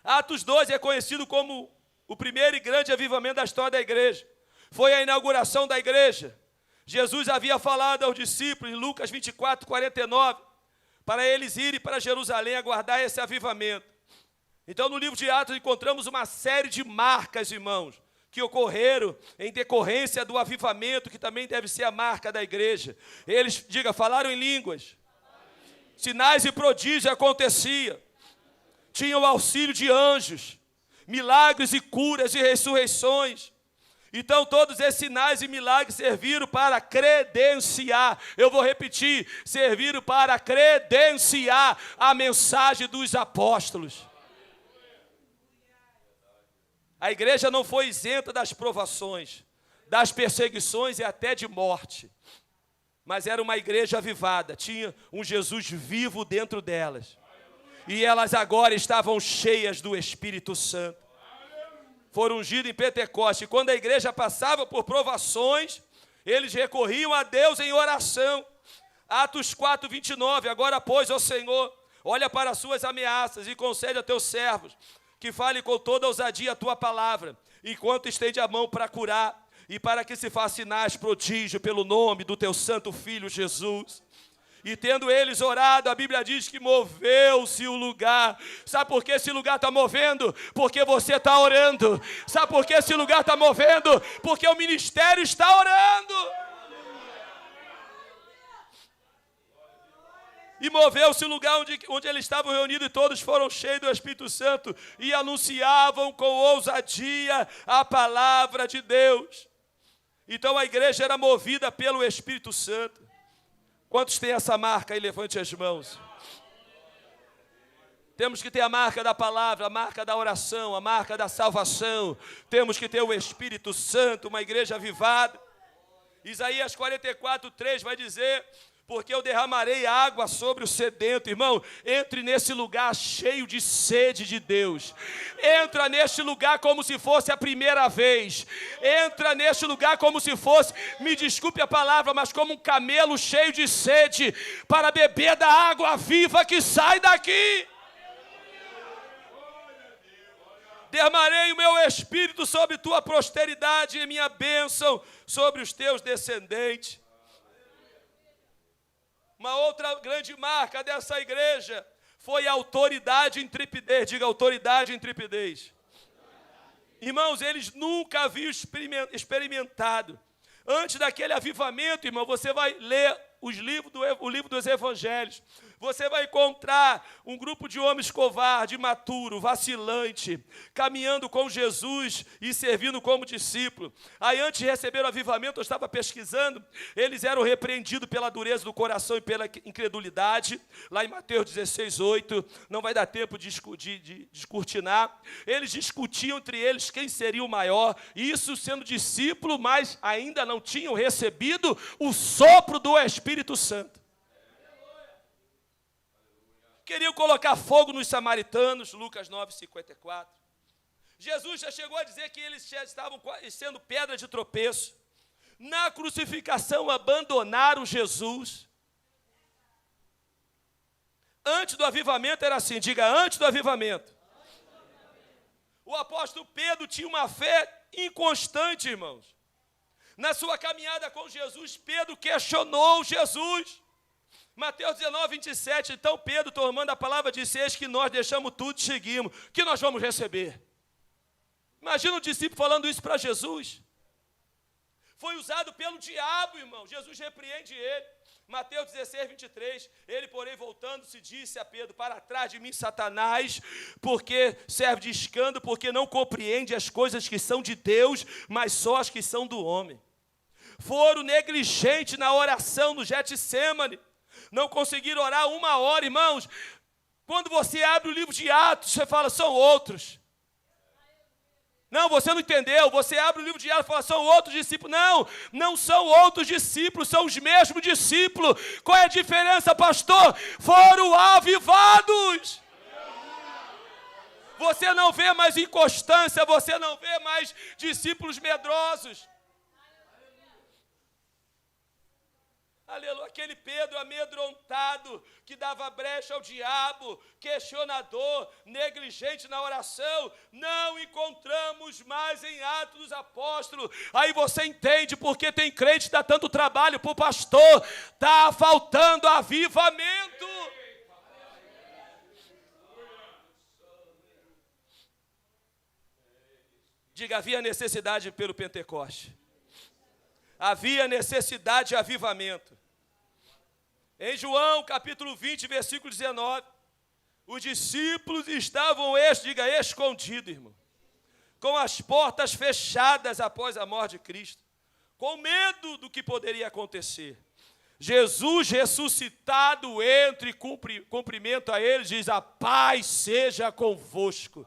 Atos 2 é conhecido como o primeiro e grande avivamento da história da igreja. Foi a inauguração da igreja. Jesus havia falado aos discípulos em Lucas 24, 49, para eles irem para Jerusalém aguardar esse avivamento. Então, no livro de Atos, encontramos uma série de marcas, irmãos, que ocorreram em decorrência do avivamento, que também deve ser a marca da igreja. Eles, falaram em línguas. Sinais e prodígios aconteciam. Tinham o auxílio de anjos, milagres e curas e ressurreições. Então, todos esses sinais e milagres serviram para credenciar, eu vou repetir, serviram para credenciar a mensagem dos apóstolos. A igreja não foi isenta das provações, das perseguições e até de morte. Mas era uma igreja avivada, tinha um Jesus vivo dentro delas. E elas agora estavam cheias do Espírito Santo. Foram ungidos em Pentecostes. E quando a igreja passava por provações, eles recorriam a Deus em oração. Atos 4, 29. Agora, pois, ó Senhor, olha para as suas ameaças e concede a teus servos que fale com toda ousadia a tua palavra, enquanto estende a mão para curar e para que se faça sinais, prodígio, pelo nome do teu santo Filho Jesus. E tendo eles orado, a Bíblia diz que moveu-se o lugar. Sabe por que esse lugar está movendo? Porque você está orando. Sabe por que esse lugar está movendo? Porque o ministério está orando. E moveu-se o lugar onde eles estavam reunidos, e todos foram cheios do Espírito Santo e anunciavam com ousadia a palavra de Deus. Então a igreja era movida pelo Espírito Santo. Quantos têm essa marca aí? Levante as mãos. Temos que ter a marca da palavra, a marca da oração, a marca da salvação. Temos que ter o Espírito Santo, uma igreja avivada. Isaías 44, 3 vai dizer: porque eu derramarei água sobre o sedento. Irmão, entre nesse lugar cheio de sede de Deus. Entra neste lugar como se fosse a primeira vez. Entra neste lugar como se fosse, me desculpe a palavra, mas como um camelo cheio de sede, para beber da água viva que sai daqui. Derramarei o meu espírito sobre tua posteridade e minha bênção sobre os teus descendentes. Uma outra grande marca dessa igreja foi a autoridade e intrepidez. Diga, autoridade e intrepidez. Irmãos, eles nunca haviam experimentado. Antes daquele avivamento, irmão, você vai ler o livro dos evangelhos. Você vai encontrar um grupo de homens covardes, imaturo, vacilante, caminhando com Jesus e servindo como discípulo. Aí, antes de receber o avivamento, eu estava pesquisando, eles eram repreendidos pela dureza do coração e pela incredulidade, lá em Mateus 16, 8, não vai dar tempo de descortinar. Eles discutiam entre eles quem seria o maior, isso sendo discípulo, mas ainda não tinham recebido o sopro do Espírito Santo. Queriam colocar fogo nos samaritanos, Lucas 9, 54. Jesus já chegou a dizer que eles já estavam sendo pedra de tropeço. Na crucificação abandonaram Jesus. Antes do avivamento era assim, diga, antes do avivamento. O apóstolo Pedro tinha uma fé inconstante, irmãos. Na sua caminhada com Jesus, Pedro questionou Jesus. Mateus 19, 27, então Pedro, tomando a palavra, disse: eis que nós deixamos tudo e seguimos. O que nós vamos receber? Imagina um discípulo falando isso para Jesus. Foi usado pelo diabo, irmão. Jesus repreende ele. Mateus 16, 23, ele, porém, voltando-se, disse a Pedro: para trás de mim, Satanás, porque serve de escândalo, porque não compreende as coisas que são de Deus, mas só as que são do homem. Foram negligentes na oração no Getsêmani. Não conseguiram orar 1 hora, irmãos. Quando você abre o livro de Atos, você fala: são outros. Não, você não entendeu. Você abre o livro de Atos e fala: são outros discípulos. Não, não são outros discípulos, são os mesmos discípulos. Qual é a diferença, pastor? Foram avivados. Você não vê mais inconstância, você não vê mais discípulos medrosos. Aleluia, aquele Pedro amedrontado, que dava brecha ao diabo, questionador, negligente na oração, não encontramos mais em Atos dos Apóstolos. Aí você entende porque tem crente que dá tanto trabalho para o pastor, está faltando avivamento. Diga, havia necessidade pelo Pentecoste. Havia necessidade de avivamento. Em João, capítulo 20, versículo 19, os discípulos estavam, escondidos, irmão, com as portas fechadas após a morte de Cristo, com medo do que poderia acontecer. Jesus ressuscitado entra e cumprimento a eles, diz, a paz seja convosco.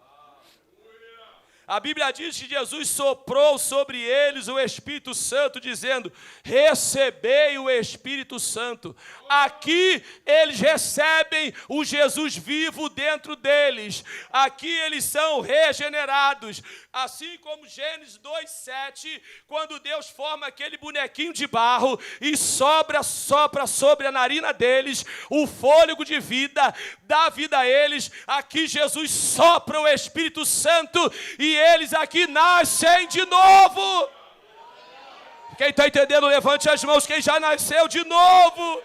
A Bíblia diz que Jesus soprou sobre eles o Espírito Santo, dizendo, recebei o Espírito Santo. Aqui eles recebem o Jesus vivo dentro deles. Aqui eles são regenerados. Assim como Gênesis 2:7, quando Deus forma aquele bonequinho de barro e sopra sobre a narina deles o fôlego de vida, dá vida a eles. Aqui Jesus sopra o Espírito Santo e eles aqui nascem de novo. Quem está entendendo, levante as mãos, quem já nasceu de novo.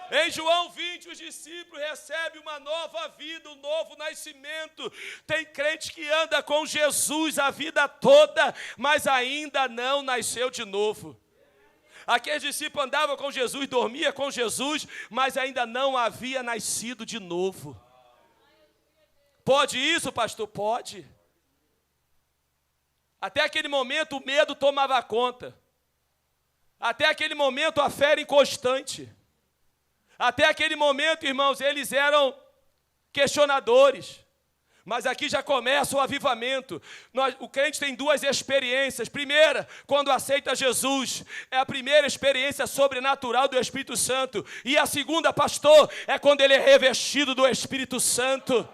Em João 20, os discípulos recebem uma nova vida, um novo nascimento. Tem crente que anda com Jesus a vida toda, mas ainda não nasceu de novo. Aqueles discípulos andavam com Jesus, dormiam com Jesus, mas ainda não havia nascido de novo. Pode isso, pastor? Pode. Até aquele momento o medo tomava conta. Até aquele momento a fé era inconstante. Até aquele momento, irmãos, eles eram questionadores. Mas aqui já começa o avivamento. O crente tem duas experiências. Primeira, quando aceita Jesus, é a primeira experiência sobrenatural do Espírito Santo. E a segunda, pastor, é quando ele é revestido do Espírito Santo.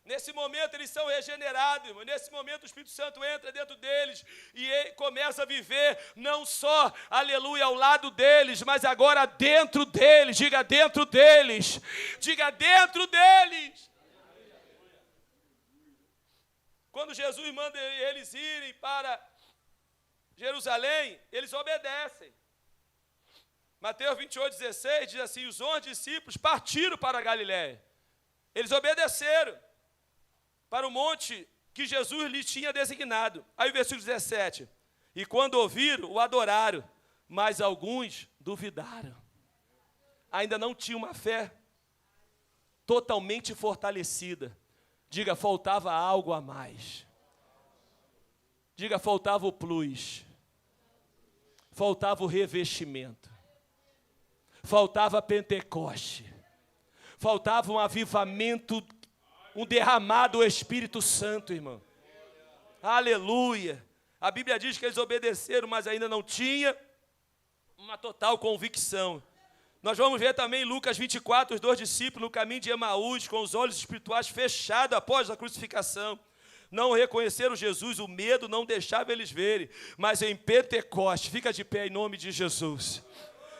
Nesse momento eles são regenerados, irmão. Nesse momento o Espírito Santo entra dentro deles e ele começa a viver não só, aleluia, ao lado deles, mas agora dentro deles. Diga dentro deles. Diga dentro deles. Quando Jesus manda eles irem para Jerusalém, eles obedecem. Mateus 28:16 diz assim, os 11 discípulos partiram para a Galiléia. Eles obedeceram para o monte que Jesus lhes tinha designado. Aí o versículo 17. E quando ouviram, o adoraram, mas alguns duvidaram. Ainda não tinham uma fé totalmente fortalecida. Diga, faltava algo a mais. Diga, faltava o plus. Faltava o revestimento. Faltava Pentecoste. Faltava um avivamento, um derramado do Espírito Santo, irmão. Aleluia. A Bíblia diz que eles obedeceram, mas ainda não tinha uma total convicção. Nós vamos ver também em Lucas 24, os 2 discípulos no caminho de Emaús, com os olhos espirituais fechados após a crucificação. Não reconheceram Jesus, o medo não deixava eles verem. Mas em Pentecoste, fica de pé em nome de Jesus.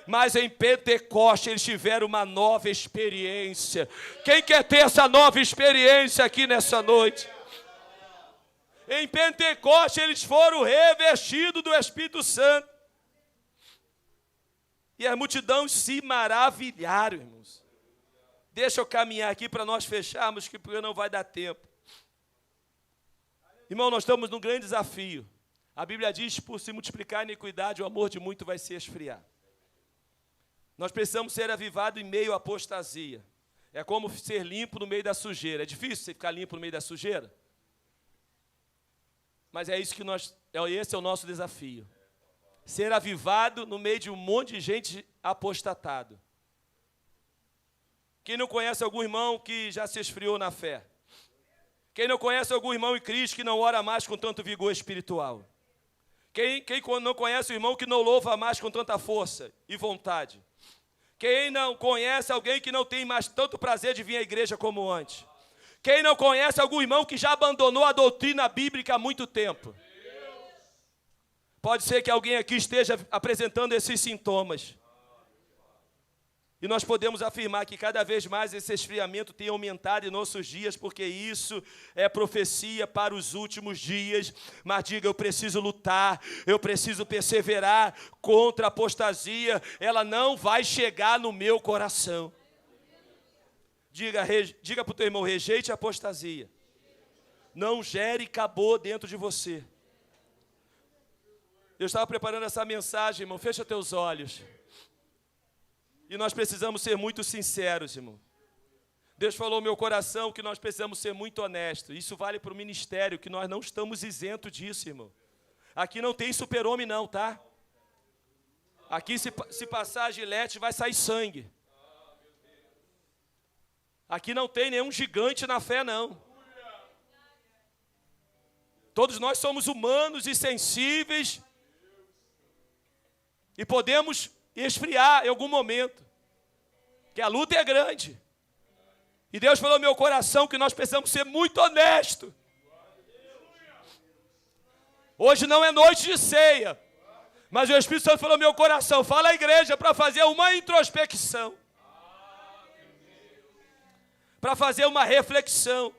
Mas em Pentecoste eles tiveram uma nova experiência. Quem quer ter essa nova experiência aqui nessa noite? Em Pentecoste eles foram revestidos do Espírito Santo. E a multidão se maravilharam, irmãos. Deixa eu caminhar aqui para nós fecharmos, porque não vai dar tempo. Irmão, nós estamos num grande desafio. A Bíblia diz, por se multiplicar a iniquidade, o amor de muito vai se esfriar. Nós precisamos ser avivados em meio à apostasia. É como ser limpo no meio da sujeira. É difícil você ficar limpo no meio da sujeira? Mas é isso que esse é o nosso desafio. Ser avivado no meio de um monte de gente apostatado. Quem não conhece algum irmão que já se esfriou na fé? Quem não conhece algum irmão em Cristo que não ora mais com tanto vigor espiritual? Quem não conhece o irmão que não louva mais com tanta força e vontade? Quem não conhece alguém que não tem mais tanto prazer de vir à igreja como antes? Quem não conhece algum irmão que já abandonou a doutrina bíblica há muito tempo? Pode ser que alguém aqui esteja apresentando esses sintomas. E nós podemos afirmar que cada vez mais esse esfriamento tem aumentado em nossos dias, porque isso é profecia para os últimos dias. Mas diga, eu preciso lutar, eu preciso perseverar contra a apostasia. Ela não vai chegar no meu coração. Diga para o teu irmão, rejeite a apostasia. Não gere cabô dentro de você. Eu estava preparando essa mensagem, irmão, fecha teus olhos. E nós precisamos ser muito sinceros, irmão. Deus falou no meu coração que nós precisamos ser muito honestos. Isso vale para o ministério, que nós não estamos isentos disso, irmão. Aqui não tem super-homem não, tá? Aqui se passar a gilete vai sair sangue. Aqui não tem nenhum gigante na fé, não. Todos nós somos humanos e sensíveis. E podemos esfriar em algum momento. Que a luta é grande. E Deus falou no meu coração que nós precisamos ser muito honestos. Hoje não é noite de ceia. Mas o Espírito Santo falou no meu coração, fala à igreja para fazer uma introspecção. Para fazer uma reflexão.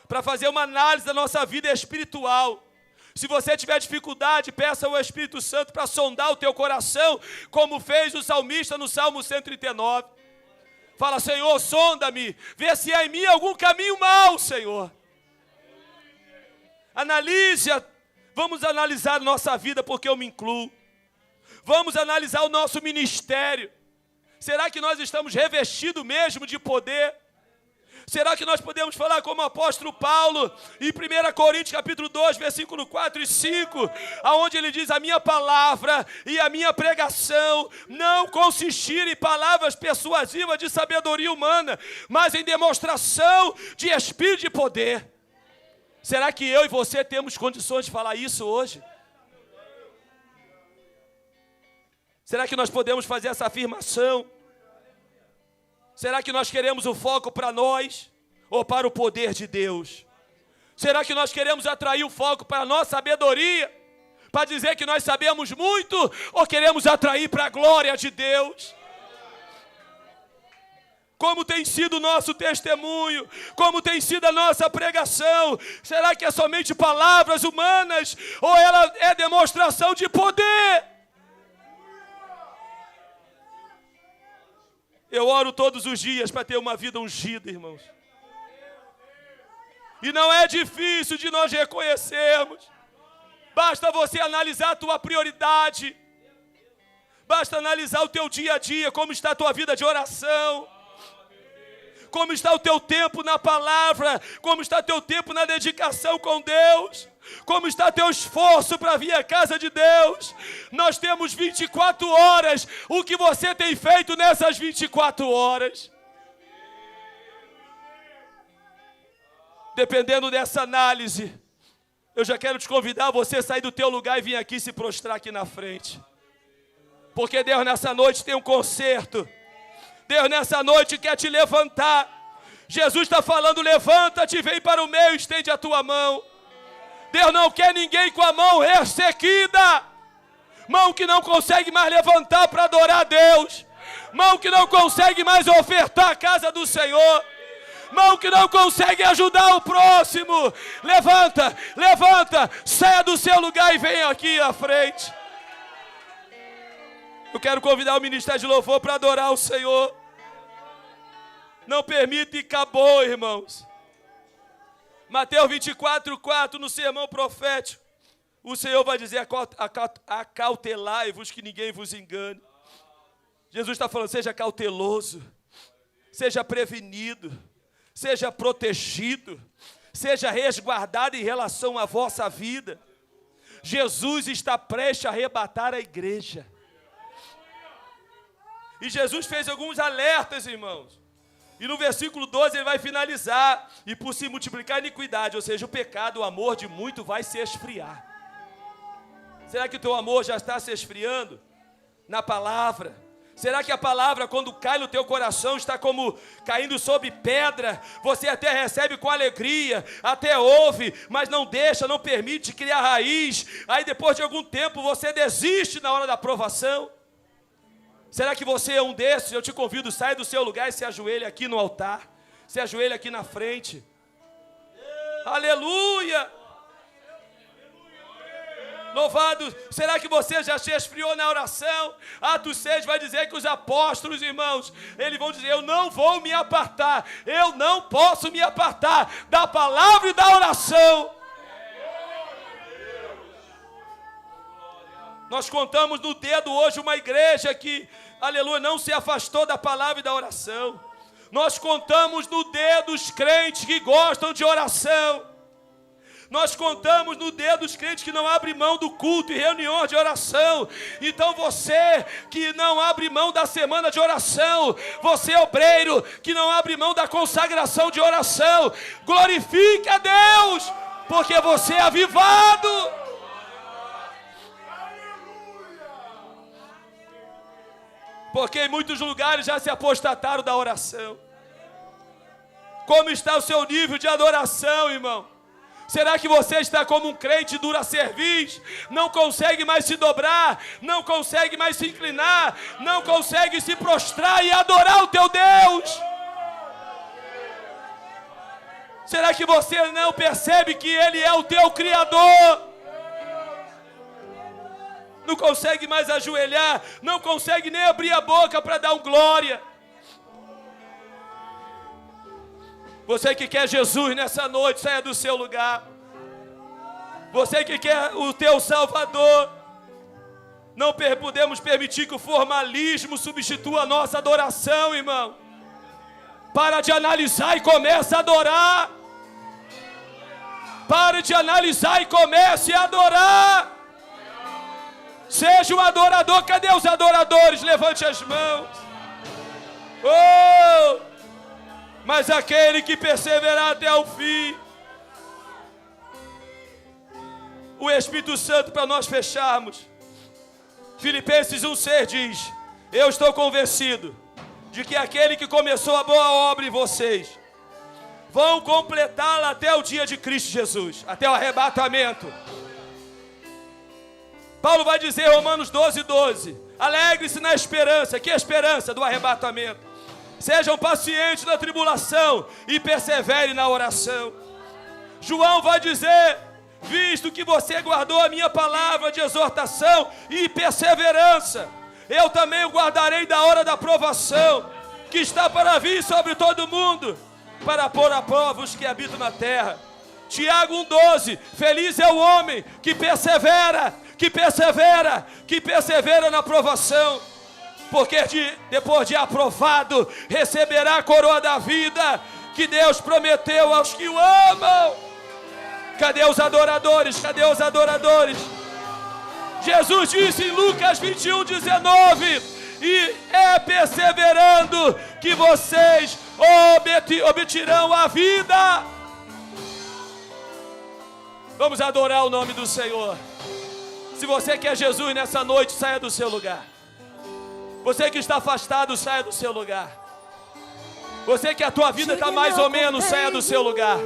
Para fazer uma análise da nossa vida espiritual. Se você tiver dificuldade, peça ao Espírito Santo para sondar o teu coração, como fez o salmista no Salmo 139. Fala, Senhor, sonda-me, vê se há em mim algum caminho mau, Senhor. Analise, vamos analisar a nossa vida, porque eu me incluo. Vamos analisar o nosso ministério. Será que nós estamos revestidos mesmo de poder? Será que nós podemos falar como o apóstolo Paulo, em 1 Coríntios capítulo 2, versículo 4 e 5, aonde ele diz, a minha palavra e a minha pregação não consistiram em palavras persuasivas de sabedoria humana, mas em demonstração de espírito de poder. Será que eu e você temos condições de falar isso hoje? Será que nós podemos fazer essa afirmação? Será que nós queremos o foco para nós ou para o poder de Deus? Será que nós queremos atrair o foco para a nossa sabedoria, para dizer que nós sabemos muito, ou queremos atrair para a glória de Deus? Como tem sido o nosso testemunho, como tem sido a nossa pregação? Será que é somente palavras humanas ou ela é demonstração de poder? Eu oro todos os dias para ter uma vida ungida, irmãos. E não é difícil de nós reconhecermos. Basta você analisar a tua prioridade. Basta analisar o teu dia a dia, como está a tua vida de oração. Como está o teu tempo na palavra. Como está o teu tempo na dedicação com Deus. Como está teu esforço para vir à casa de Deus? Nós temos 24 horas. O que você tem feito nessas 24 horas? Dependendo dessa análise, eu já quero te convidar a você sair do teu lugar e vir aqui se prostrar aqui na frente. Porque Deus nessa noite tem um conserto. Deus nessa noite quer te levantar. Jesus está falando, levanta-te, vem para o meio, estende a tua mão. Deus não quer ninguém com a mão ressequida. Mão que não consegue mais levantar para adorar a Deus. Mão que não consegue mais ofertar a casa do Senhor. Mão que não consegue ajudar o próximo. Levanta, levanta, saia do seu lugar e venha aqui à frente. Eu quero convidar o ministério de louvor para adorar o Senhor. Não permita e acabou, irmãos. Mateus 24, 4, no sermão profético, o Senhor vai dizer, acautelai-vos que ninguém vos engane. Jesus está falando, seja cauteloso, seja prevenido, seja protegido, seja resguardado em relação à vossa vida. Jesus está prestes a arrebatar a igreja. E Jesus fez alguns alertas, irmãos. E no versículo 12 ele vai finalizar. E por se multiplicar a iniquidade, ou seja, o pecado, o amor de muito vai se esfriar. Será que o teu amor já está se esfriando? Na palavra. Será que a palavra, quando cai no teu coração, está como caindo sobre pedra? Você até recebe com alegria, até ouve, mas não deixa, não permite criar raiz. Aí depois de algum tempo você desiste na hora da provação. Será que você é um desses? Eu te convido, sai do seu lugar e se ajoelhe aqui no altar. Se ajoelhe aqui na frente. Aleluia! Louvado, será que você já se esfriou na oração? Atos 6 vai dizer que os apóstolos, irmãos, eles vão dizer, eu não vou me apartar, eu não posso me apartar da palavra e da oração. Nós contamos no dedo hoje uma igreja que, aleluia, não se afastou da palavra e da oração. Nós contamos no dedo os crentes que gostam de oração. Nós contamos no dedo os crentes que não abrem mão do culto e reuniões de oração. Então você que não abre mão da semana de oração, você obreiro que não abre mão da consagração de oração, glorifique a Deus, porque você é avivado. Porque em muitos lugares já se apostataram da oração. Como está o seu nível de adoração, irmão? Será que você está como um crente dura cerviz? Não consegue mais se dobrar, não consegue mais se inclinar, não consegue se prostrar e adorar o teu Deus? Será que você não percebe que Ele é o teu Criador? Não consegue mais ajoelhar, não consegue nem abrir a boca para dar um glória. Você que quer Jesus nessa noite, saia do seu lugar. Você que quer o teu Salvador, não podemos permitir que o formalismo substitua a nossa adoração, irmão. Para de analisar e começa a adorar. Pare de analisar e comece a adorar. Seja um adorador. Cadê os adoradores? Levante as mãos. Oh! Mas aquele que perseverar até o fim. O Espírito Santo, para nós fecharmos. Filipenses 1,6 diz: eu estou convencido de que aquele que começou a boa obra em vocês vão completá-la até o dia de Cristo Jesus, até o arrebatamento. Paulo vai dizer em Romanos 12:12: alegre-se na esperança. Que esperança? Do arrebatamento. Sejam pacientes na tribulação e perseverem na oração. João vai dizer: visto que você guardou a minha palavra de exortação e perseverança, eu também o guardarei da hora da provação, que está para vir sobre todo mundo, para pôr à prova os que habitam na terra. Tiago 1,12: feliz é o homem que persevera na provação, porque depois de aprovado, receberá a coroa da vida, que Deus prometeu aos que o amam. Cadê os adoradores? Cadê os adoradores? Jesus disse em Lucas 21:19: e é perseverando que vocês obterão a vida. Vamos adorar o nome do Senhor. Se você quer Jesus nessa noite, saia do seu lugar. Você que está afastado, saia do seu lugar. Você que a tua vida está mais ou menos, saia do seu lugar.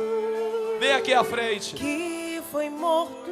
Vem aqui à frente. Que foi morto